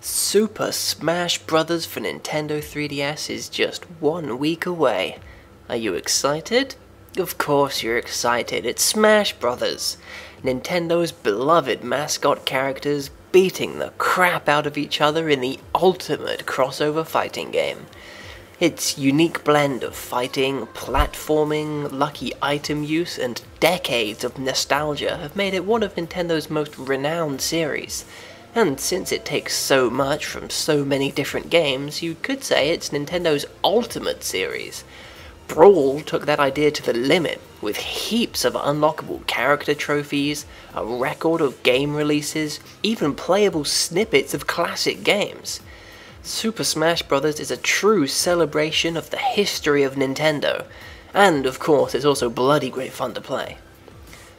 Super Smash Bros. For Nintendo 3DS is just 1 week away. Are you excited? Of course you're excited, it's Smash Bros. Nintendo's beloved mascot characters beating the crap out of each other in the ultimate crossover fighting game. Its unique blend of fighting, platforming, lucky item use, and decades of nostalgia have made it one of Nintendo's most renowned series. And since it takes so much from so many different games, you could say it's Nintendo's ultimate series. Brawl took that idea to the limit, with heaps of unlockable character trophies, a record of game releases, even playable snippets of classic games. Super Smash Bros. Is a true celebration of the history of Nintendo, and of course it's also bloody great fun to play.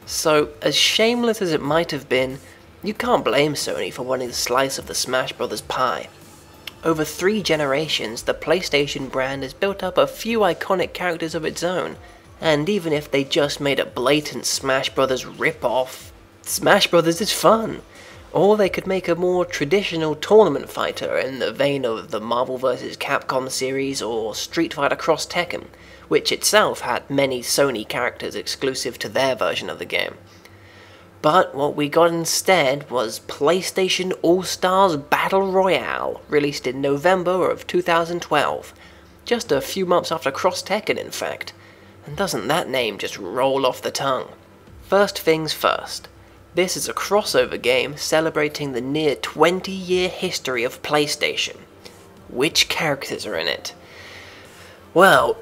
So, as shameless as it might have been, you can't blame Sony for wanting a slice of the Smash Bros. Pie. Over 3 generations, the PlayStation brand has built up a few iconic characters of its own, and even if they just made a blatant Smash Bros. Rip-off, Smash Bros. Is fun! Or they could make a more traditional tournament fighter in the vein of the Marvel vs. Capcom series or Street Fighter Cross Tekken, which itself had many Sony characters exclusive to their version of the game. But what we got instead was PlayStation All-Stars Battle Royale, released in November of 2012, just a few months after Cross Tekken in fact. And doesn't that name just roll off the tongue? First things first. This is a crossover game celebrating the near 20-year history of PlayStation. Which characters are in it? Well,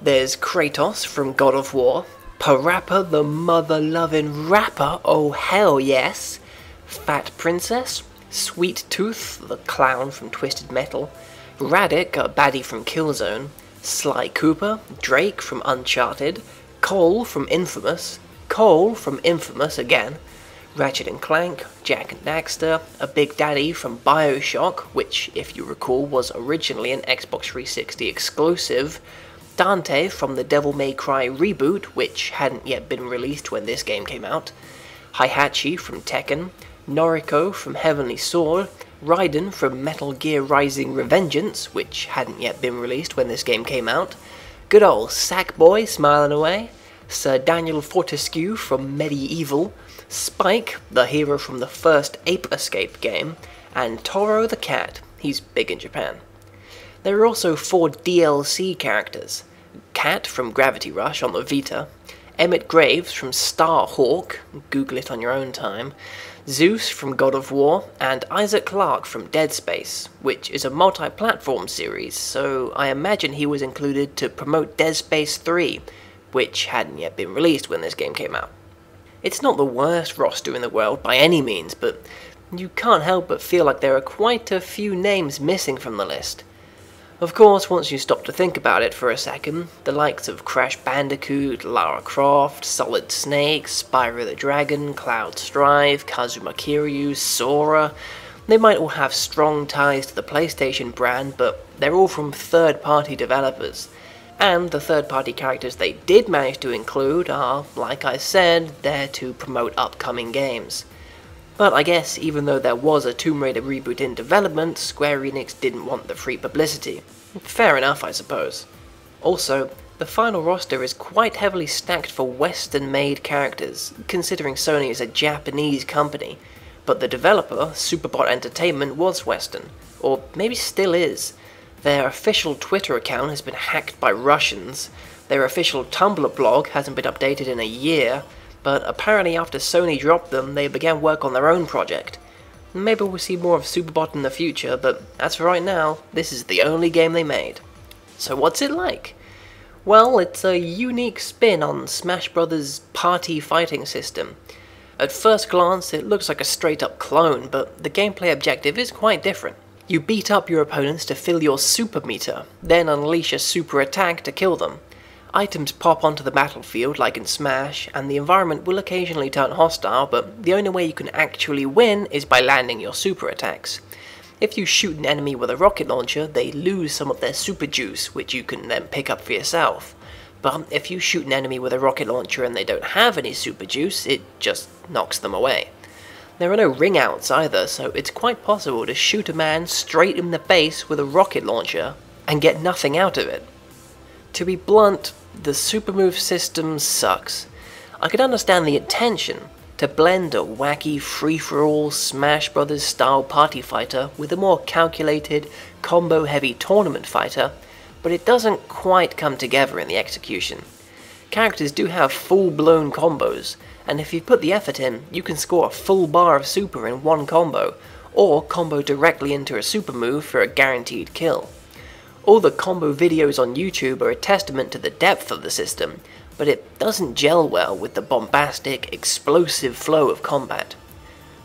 there's Kratos from God of War, Parappa the mother-loving rapper, oh hell yes, Fat Princess, Sweet Tooth, the clown from Twisted Metal, Raditz, a baddie from Killzone, Sly Cooper, Drake from Uncharted, Cole from Infamous again, Ratchet & Clank, Jak and Daxter, a Big Daddy from BioShock, which, if you recall, was originally an Xbox 360 exclusive, Dante from the Devil May Cry reboot, which hadn't yet been released when this game came out, Heihachi from Tekken, Noriko from Heavenly Sword, Raiden from Metal Gear Rising Revengeance, which hadn't yet been released when this game came out, good old Sackboy smiling away, Sir Daniel Fortescue from Medieval, Spike, the hero from the first Ape Escape game, and Toro the cat, he's big in Japan. There are also 4 DLC characters, Cat from Gravity Rush on the Vita, Emmett Graves from Starhawk, Google it on your own time, Zeus from God of War, and Isaac Clarke from Dead Space, which is a multi-platform series, so I imagine he was included to promote Dead Space 3, which hadn't yet been released when this game came out. It's not the worst roster in the world by any means, but you can't help but feel like there are quite a few names missing from the list. Of course, once you stop to think about it for a second, the likes of Crash Bandicoot, Lara Croft, Solid Snake, Spyro the Dragon, Cloud Strife, Kazuma Kiryu, Sora, they might all have strong ties to the PlayStation brand, but they're all from third-party developers. And the third-party characters they did manage to include are, like I said, there to promote upcoming games. But I guess even though there was a Tomb Raider reboot in development, Square Enix didn't want the free publicity. Fair enough, I suppose. Also, the final roster is quite heavily stacked for Western-made characters, considering Sony is a Japanese company. But the developer, Superbot Entertainment, was Western, or maybe still is. Their official Twitter account has been hacked by Russians, their official Tumblr blog hasn't been updated in a year, but apparently after Sony dropped them, they began work on their own project. Maybe we'll see more of Superbot in the future, but as for right now, this is the only game they made. So what's it like? Well, it's a unique spin on Smash Bros.' party fighting system. At first glance, it looks like a straight-up clone, but the gameplay objective is quite different. You beat up your opponents to fill your super meter, then unleash a super attack to kill them. Items pop onto the battlefield like in Smash, and the environment will occasionally turn hostile, but the only way you can actually win is by landing your super attacks. If you shoot an enemy with a rocket launcher, they lose some of their super juice, which you can then pick up for yourself. But if you shoot an enemy with a rocket launcher and they don't have any super juice, it just knocks them away. There are no ring outs either, so it's quite possible to shoot a man straight in the face with a rocket launcher and get nothing out of it. To be blunt, the super move system sucks. I could understand the intention to blend a wacky free-for-all Smash Bros. Style party fighter with a more calculated, combo-heavy tournament fighter, but it doesn't quite come together in the execution. Characters do have full-blown combos, and if you put the effort in, you can score a full bar of super in one combo, or combo directly into a super move for a guaranteed kill. All the combo videos on YouTube are a testament to the depth of the system, but it doesn't gel well with the bombastic, explosive flow of combat.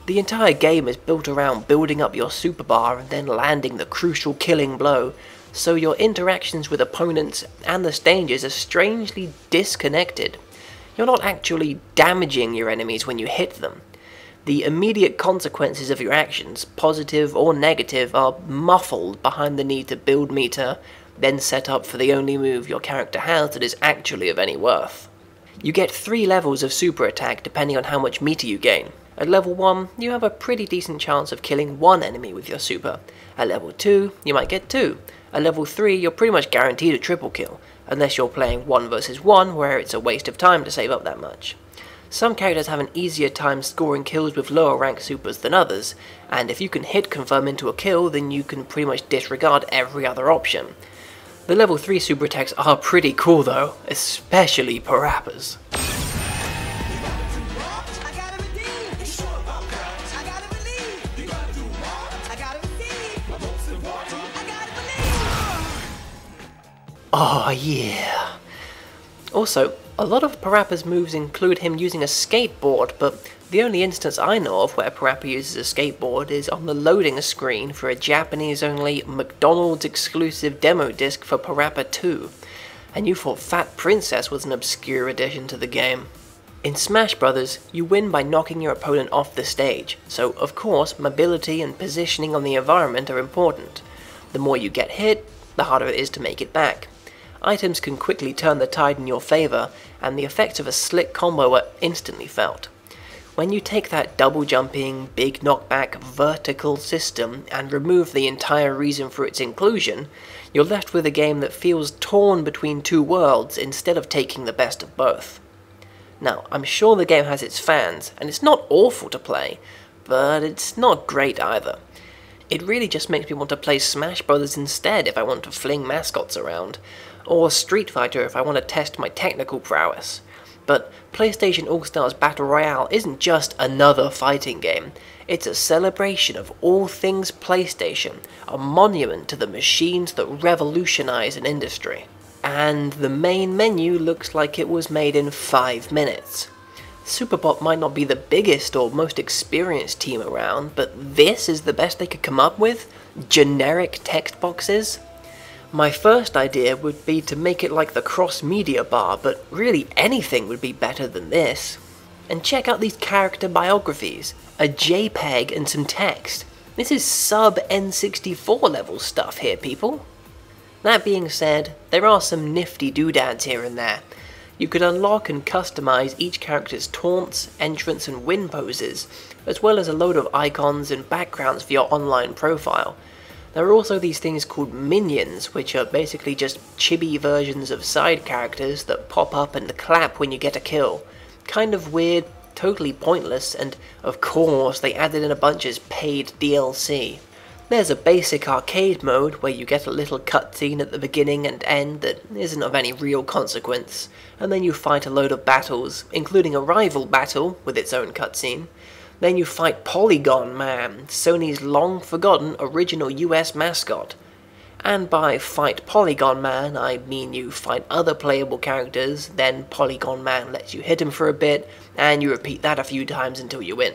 The entire game is built around building up your super bar and then landing the crucial killing blow, so your interactions with opponents and the stages are strangely disconnected. You're not actually damaging your enemies when you hit them. The immediate consequences of your actions, positive or negative, are muffled behind the need to build meter, then set up for the only move your character has that is actually of any worth. You get 3 levels of super attack depending on how much meter you gain. At level 1, you have a pretty decent chance of killing 1 enemy with your super. At level 2, you might get 2. At level 3, you're pretty much guaranteed a triple kill, unless you're playing 1 versus 1, where it's a waste of time to save up that much. Some characters have an easier time scoring kills with lower rank supers than others, and if you can hit confirm into a kill, then you can pretty much disregard every other option. The level 3 super attacks are pretty cool though, especially Parappa's. Oh yeah. Also, a lot of Parappa's moves include him using a skateboard, but the only instance I know of where Parappa uses a skateboard is on the loading screen for a Japanese-only McDonald's exclusive demo disc for Parappa 2, and you thought Fat Princess was an obscure addition to the game. In Smash Bros., you win by knocking your opponent off the stage, so of course mobility and positioning on the environment are important. The more you get hit, the harder it is to make it back. Items can quickly turn the tide in your favour, and the effects of a slick combo are instantly felt. When you take that double jumping, big knockback, vertical system and remove the entire reason for its inclusion, you're left with a game that feels torn between 2 worlds instead of taking the best of both. Now, I'm sure the game has its fans, and it's not awful to play, but it's not great either. It really just makes me want to play Smash Bros. Instead if I want to fling mascots around, or Street Fighter if I want to test my technical prowess. But PlayStation All-Stars Battle Royale isn't just another fighting game, it's a celebration of all things PlayStation, a monument to the machines that revolutionize an industry. And the main menu looks like it was made in 5 minutes. Superbot might not be the biggest or most experienced team around, but this is the best they could come up with? Generic text boxes? My first idea would be to make it like the cross-media bar, but really anything would be better than this. And check out these character biographies, a JPEG and some text. This is sub-N64 level stuff here, people. That being said, there are some nifty doodads here and there. You could unlock and customize each character's taunts, entrance and win poses, as well as a load of icons and backgrounds for your online profile. There are also these things called minions, which are basically just chibi versions of side characters that pop up and clap when you get a kill. Kind of weird, totally pointless, and of course they added in a bunch as paid DLC. There's a basic arcade mode where you get a little cutscene at the beginning and end that isn't of any real consequence, and then you fight a load of battles, including a rival battle with its own cutscene. Then you fight Polygon Man, Sony's long-forgotten original US mascot. And by fight Polygon Man, I mean you fight other playable characters, then Polygon Man lets you hit him for a bit, and you repeat that a few times until you win.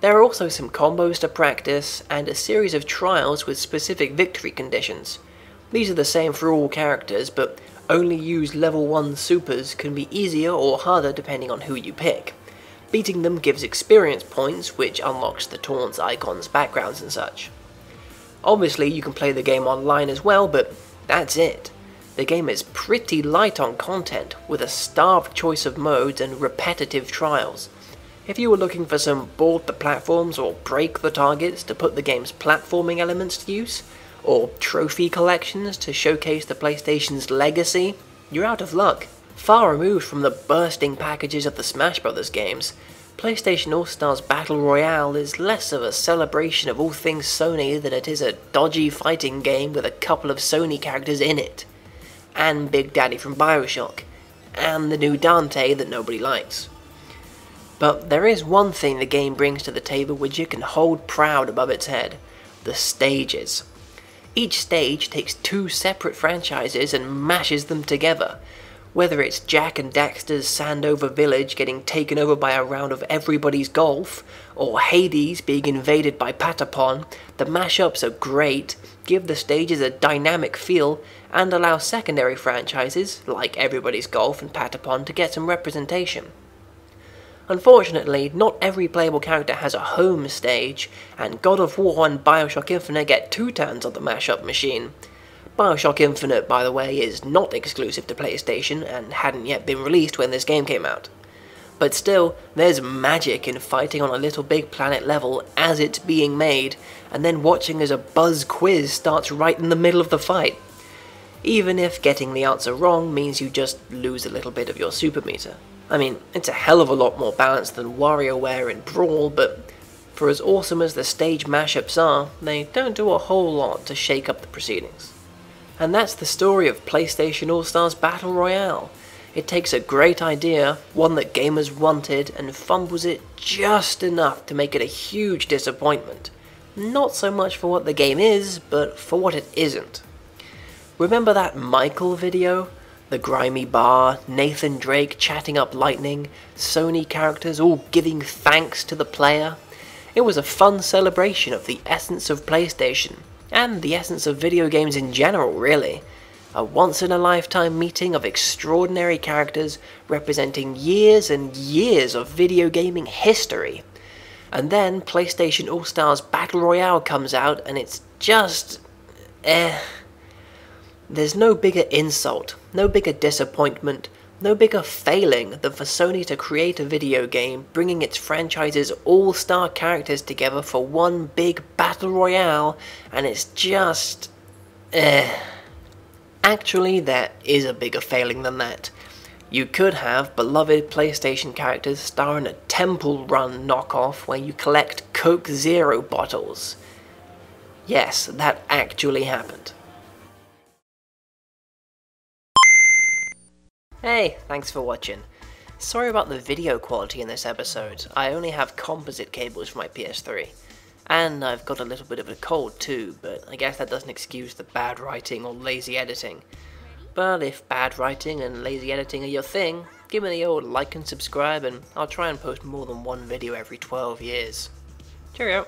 There are also some combos to practice, and a series of trials with specific victory conditions. These are the same for all characters, but only use level 1 supers can be easier or harder depending on who you pick. Beating them gives experience points, which unlocks the taunts, icons, backgrounds and such. Obviously you can play the game online as well, but that's it. The game is pretty light on content, with a starved choice of modes and repetitive trials. If you were looking for some board the platforms or break the targets to put the game's platforming elements to use, or trophy collections to showcase the PlayStation's legacy, you're out of luck. Far removed from the bursting packages of the Smash Bros. Games, PlayStation All-Stars Battle Royale is less of a celebration of all things Sony than it is a dodgy fighting game with a couple of Sony characters in it, and Big Daddy from BioShock, and the new Dante that nobody likes. But there is one thing the game brings to the table which it can hold proud above its head: the stages. Each stage takes two separate franchises and mashes them together. Whether it's Jack and Daxter's Sandover village getting taken over by a round of Everybody's Golf, or Hades being invaded by Patapon, the mashups are great, give the stages a dynamic feel, and allow secondary franchises, like Everybody's Golf and Patapon, to get some representation. Unfortunately, not every playable character has a home stage, and God of War and BioShock Infinite get two turns on the mashup machine. BioShock Infinite, by the way, is not exclusive to PlayStation and hadn't yet been released when this game came out. But still, there's magic in fighting on a Little Big Planet level as it's being made, and then watching as a buzz quiz starts right in the middle of the fight. Even if getting the answer wrong means you just lose a little bit of your super meter. I mean, it's a hell of a lot more balanced than WarioWare and Brawl, but for as awesome as the stage mashups are, they don't do a whole lot to shake up the proceedings. And that's the story of PlayStation All-Stars Battle Royale. It takes a great idea, one that gamers wanted, and fumbles it just enough to make it a huge disappointment. Not so much for what the game is, but for what it isn't. Remember that Michael video? The grimy bar, Nathan Drake chatting up lightning, Sony characters all giving thanks to the player. It was a fun celebration of the essence of PlayStation, and the essence of video games in general, really. A once-in-a-lifetime meeting of extraordinary characters representing years and years of video gaming history. And then PlayStation All-Stars Battle Royale comes out and it's just... There's no bigger insult, no bigger disappointment, no bigger failing than for Sony to create a video game bringing its franchise's all-star characters together for one big battle royale, and it's just... Actually, there is a bigger failing than that. You could have beloved PlayStation characters star in a Temple Run knockoff where you collect Coke Zero bottles. Yes, that actually happened. Hey, thanks for watching. Sorry about the video quality in this episode. I only have composite cables for my PS3. And I've got a little bit of a cold too, but I guess that doesn't excuse the bad writing or lazy editing. But if bad writing and lazy editing are your thing, give me the old like and subscribe and I'll try and post more than one video every 12 years. Cheerio!